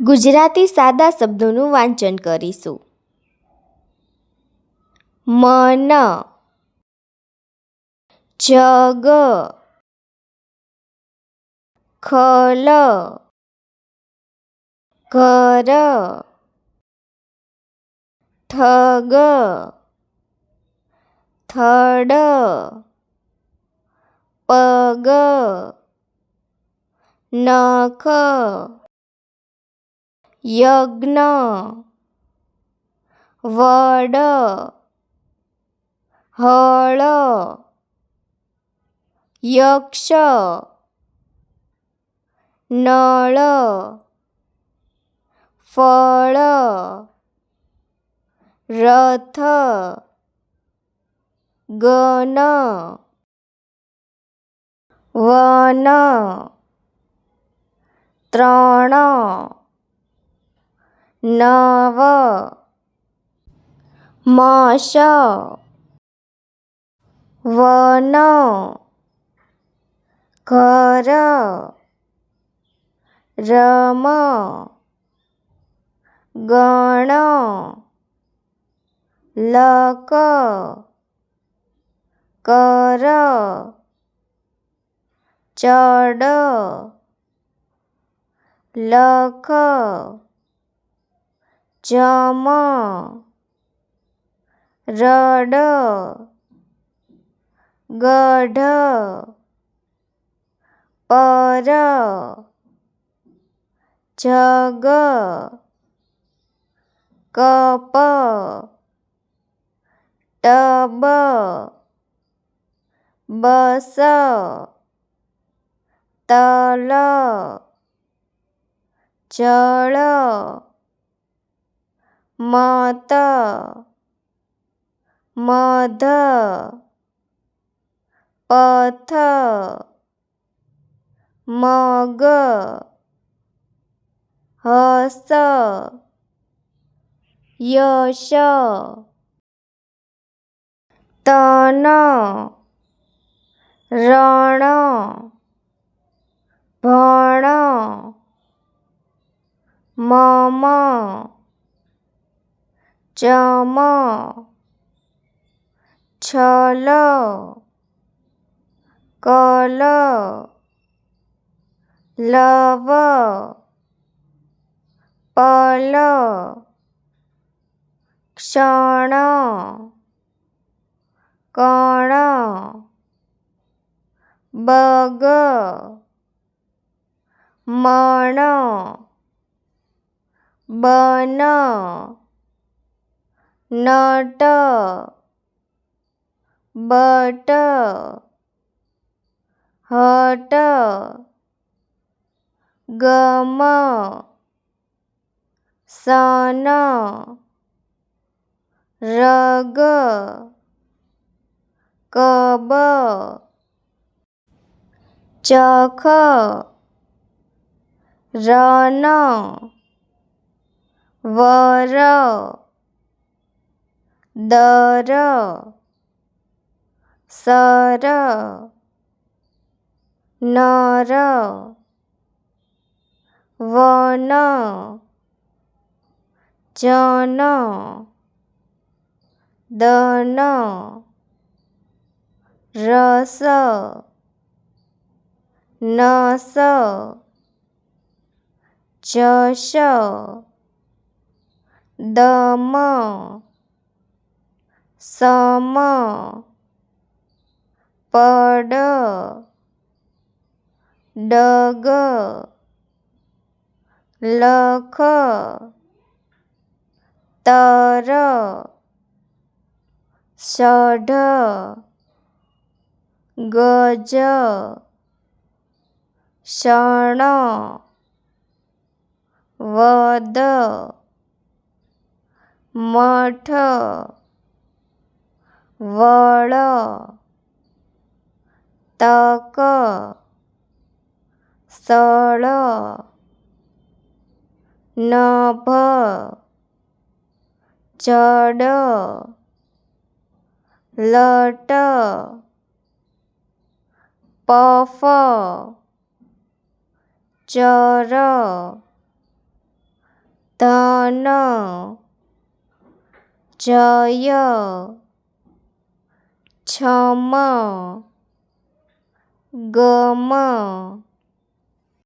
ગુજરાતી સાદા શબ્દોનું વાંચન કરીશું. મન, જગ, ખલ, ઘર, ઠગ, થડ, પગ, નખ, યજ્ઞ, વડ, હળ, યક્ષ, નળ, ફળ, રથ, ગણ, વન, ત્રણ, નવ, મશ, વન, ઘર, રમ, ગણ, લક, કર, ચડ, લખ, જમ, રડ, ગઢ, પર, જગ, કપ, ટબ, બસ, તલ, જળ, મત, મધ, પથ, મગ, હસ, યશ, તન, રણ, ભણ, મમ, ચમ, છલ, કલ, લવ, પલ, ક્ષણ, કણ, બગ, મણ, બન, નટ, બટ, હટ, ગમ, સન, રગ, કબ, ચખ, રન, વર, દર, સર, નર, વન, જન, દન, રસ, નસ, જશ, દમ, સમ, પડ, ડગ, લખ, તર, સઢ, ગજ, શણ, વદ, મઠ, વળ, તક, સળ, નભ, જડ, લટ, પફ, ચર, તન જય છમ ગમ